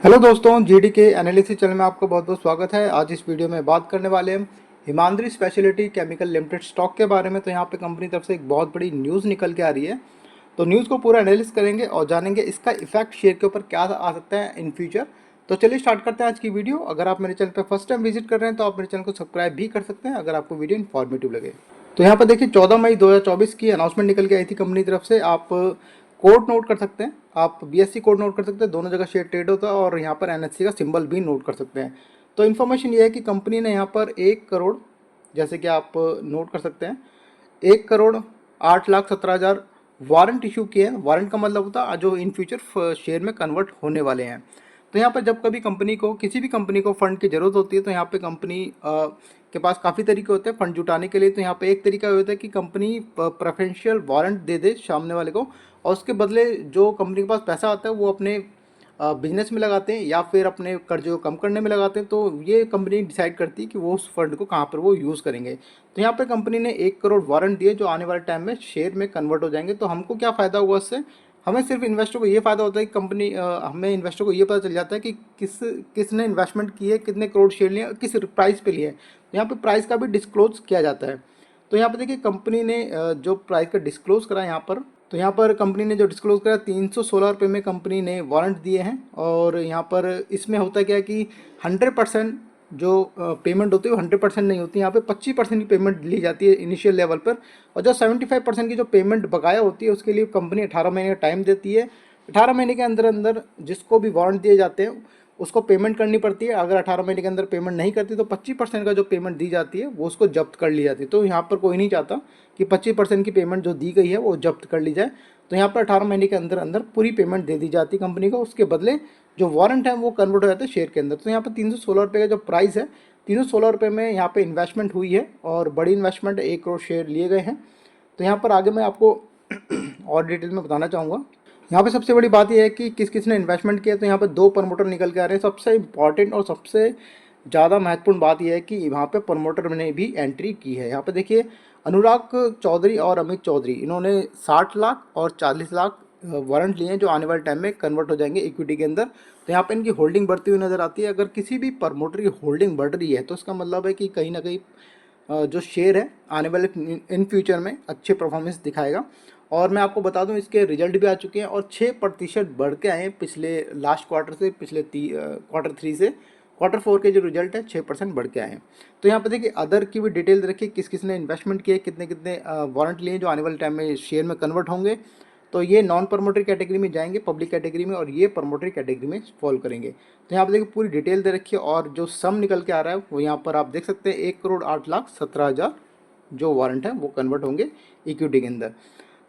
Hello दोस्तों, GD के analysis channel में आपका बहुत बहुत स्वागत है। आज इस वीडियो में बात करने वाले हैं Himadri speciality chemical limited stock के बारे में। तो यहाँ पे कंपनी की तरफ से एक बहुत बड़ी न्यूज़ निकल के आ रही है। तो न्यूज़ को पूरा एनालिसिस करेंगे और जानेंगे इसका इफेक्ट शेयर के ऊपर क्या आ सकता है इन फ्यूचर। तो चलिए स्टार्ट करते हैं आज की वीडियो। अगर आप मेरे चैनल पर फर्स्ट टाइम विजिट कर रहे हैं तो आप मेरे चैनल को सब्सक्राइब भी कर सकते हैं अगर आपको वीडियो इन्फॉर्मेटिव लगे। तो यहाँ पर देखिए 14 मई 2024 की अनाउंसमेंट निकल के आई थी कंपनी की तरफ से। आप कोड नोट कर सकते हैं, आप बीएससी कोड नोट कर सकते हैं, दोनों जगह शेयर ट्रेड होता है और यहाँ पर एनएससी का सिंबल भी नोट कर सकते हैं। तो इन्फॉर्मेशन ये है कि कंपनी ने यहाँ पर 1 करोड़, जैसे कि आप नोट कर सकते हैं, 1,08,17,000 वारंट इशू किए हैं। वारंट का मतलब होता है जो इन फ्यूचर शेयर में कन्वर्ट होने वाले हैं। तो यहाँ पर जब कभी कंपनी को, किसी भी कंपनी को फंड की ज़रूरत होती है तो यहाँ पे कंपनी के पास काफ़ी तरीके होते हैं फंड जुटाने के लिए। तो यहाँ पे एक तरीका होता है कि कंपनी प्रेफरेंशियल वारंट दे दे सामने वाले को और उसके बदले जो कंपनी के पास पैसा आता है वो अपने बिजनेस में लगाते हैं या फिर अपने कर्जे को कम करने में लगाते हैं। तो ये कंपनी डिसाइड करती है कि वो उस फंड को कहाँ पर वो यूज़ करेंगे। तो यहाँ पर कंपनी ने 1 करोड़ वारंट दिए जो आने वाले टाइम में शेयर में कन्वर्ट हो जाएंगे। तो हमको क्या फ़ायदा हुआ इससे? हमें सिर्फ इन्वेस्टर को ये फ़ायदा होता है कि कंपनी हमें इन्वेस्टर को ये पता चल जाता है कि किसने इन्वेस्टमेंट की है, कितने करोड़ शेयर लिए, किस प्राइस पे लिए हैं। यहाँ पे प्राइस का भी डिस्क्लोज किया जाता है। तो यहाँ पे देखिए कंपनी ने जो प्राइस का डिस्क्लोज करा यहाँ पर, तो यहाँ पर कंपनी ने जो डिस्क्लोज करा 316 रुपये में कंपनी ने वारंट दिए हैं। और यहाँ पर इसमें होता क्या है कि 100% जो पेमेंट होती है वो 100% नहीं होती। यहाँ पे 25% की पेमेंट ली जाती है इनिशियल लेवल पर, और जो 75% की जो पेमेंट बकाया होती है उसके लिए कंपनी 18 महीने का टाइम देती है। 18 महीने के अंदर अंदर जिसको भी वारंट दिए जाते हैं उसको पेमेंट करनी पड़ती है। अगर 18 महीने के अंदर पेमेंट नहीं करती तो 25% का जो पेमेंट दी जाती है वो उसको जब्त कर ली जाती है। तो यहाँ पर कोई नहीं चाहता कि 25% की पेमेंट जो दी गई है वो जब्त कर ली जाए। तो यहाँ पर 18 महीने के अंदर अंदर पूरी पेमेंट दे दी जाती है कंपनी को। उसके बदले जो वारंट है वो कन्वर्ट हो जाता है शेयर के अंदर। तो यहाँ पर 316 रुपये का जो प्राइस है, 316 रुपये में यहाँ पे इन्वेस्टमेंट हुई है और बड़ी इन्वेस्टमेंट 1 करोड़ शेयर लिए गए हैं। तो यहाँ पर आगे मैं आपको और डिटेल में बताना चाहूँगा। यहाँ पे सबसे बड़ी बात यह है कि किस किस ने इन्वेस्टमेंट किया। तो यहाँ पे 2 प्रमोटर निकल के आ रहे हैं। सबसे इंपॉर्टेंट और सबसे ज़्यादा महत्वपूर्ण बात यह है कि यहाँ पे प्रमोटर ने भी एंट्री की है। यहाँ पे देखिए अनुराग चौधरी और अमित चौधरी, इन्होंने 60 लाख और 40 लाख वारंट लिए हैं जो आने वाले टाइम में कन्वर्ट हो जाएंगे इक्विटी के अंदर। तो यहाँ पे इनकी होल्डिंग बढ़ती हुई नज़र आती है। अगर किसी भी प्रमोटर की होल्डिंग बढ़ रही है तो इसका मतलब है कि कहीं ना कहीं जो शेयर है आने वाले इन फ्यूचर में अच्छे परफॉर्मेंस दिखाएगा। और मैं आपको बता दूं इसके रिजल्ट भी आ चुके हैं और 6% बढ़ के आए हैं पिछले लास्ट क्वार्टर से, पिछले क्वार्टर 3 से क्वार्टर 4 के जो रिजल्ट है 6% बढ़ के आए हैं। तो यहाँ पे देखिए अदर की भी डिटेल रखिए, किस किस ने इन्वेस्टमेंट किए, कितने कितने वारंट लिए जो आने वाले टाइम में शेयर में कन्वर्ट होंगे। तो ये नॉन प्रमोटरी कैटेगरी में जाएंगे, पब्लिक कैटेगरी में, और ये प्रमोटरी कैटेगरी में फॉल करेंगे। तो यहाँ पर देखिए पूरी डिटेल दे रखी है और जो सम निकल के आ रहा है वो यहाँ पर आप देख सकते हैं 1,08,17,000 जो वारंट है वो कन्वर्ट होंगे इक्विटी के अंदर।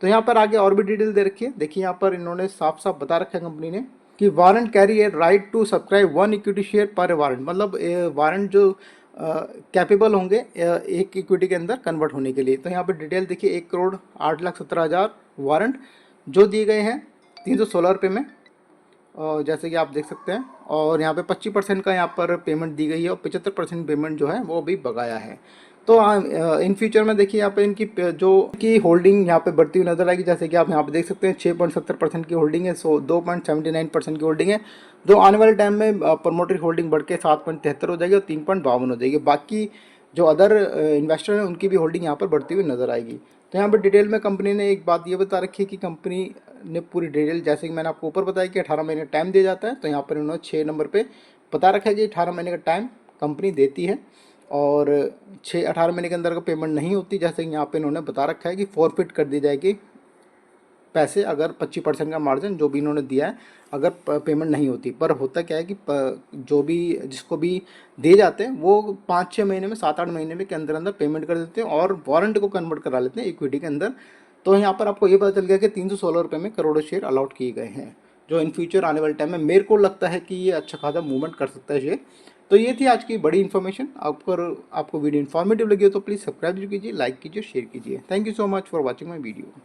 तो यहाँ पर आगे और भी डिटेल दे रखी है। देखिए यहाँ पर इन्होंने साफ साफ बता रखा है कंपनी ने कि warrant carry a right to subscribe 1 equity share पर वारंट। मतलब वारंट जो कैपेबल होंगे एक इक्विटी के अंदर कन्वर्ट होने के लिए। तो यहाँ पर डिटेल देखिए 1,08,17,000 वारंट जो दिए गए हैं 316 रुपये में, जैसे कि आप देख सकते हैं। और यहाँ पे 25% का यहाँ पर पेमेंट दी गई है और 75% पेमेंट जो है वो भी बकाया है। तो इन फ्यूचर में देखिए यहाँ पे इनकी जो की होल्डिंग यहाँ पे बढ़ती हुई नजर आएगी। जैसे कि आप यहाँ पे देख सकते हैं 6.70% की होल्डिंग है, 2.79% की होल्डिंग है। जो आने वाले टाइम में प्रमोटर होल्डिंग बढ़ के 7.73 हो जाएगी और 3.52 हो जाएगी। बाकी जो अदर इन्वेस्टर हैं उनकी भी होल्डिंग यहाँ पर बढ़ती हुई नजर आएगी। तो यहाँ पर डिटेल में कंपनी ने एक बात ये बता रखी है कि कंपनी ने पूरी डिटेल, जैसे कि मैंने आपको ऊपर बताया कि 18 महीने टाइम दिया जाता है। तो यहाँ पर इन्होंने 6 नंबर पे बता रखा है कि 18 महीने का टाइम कंपनी देती है और 18 महीने के अंदर का पेमेंट नहीं होती, जैसे कि यहाँ पे इन्होंने बता रखा है कि फॉरफिट कर दी जाएगी पैसे अगर 25% का मार्जिन जो भी इन्होंने दिया है अगर पेमेंट नहीं होती। पर होता क्या है कि जो भी जिसको भी दे जाते हैं वो 5-6 महीने में, 7-8 महीने में के अंदर अंदर पेमेंट कर देते हैं और वारंट को कन्वर्ट करा लेते हैं इक्विटी के अंदर। तो यहाँ पर आपको ये पता चल गया कि 316 रुपये में करोड़ों शेयर अलॉट किए गए हैं जो इन फ्यूचर आने वाले टाइम में मेरे को लगता है कि ये अच्छा खासा मूवमेंट कर सकता है शेयर। तो ये थी आज की बड़ी इन्फॉर्मेशन। आपको वीडियो इन्फॉर्मेटिव लगी हो तो प्लीज़ सब्सक्राइब कीजिए, लाइक कीजिए, शेयर कीजिए। Thank you so much for watching my video.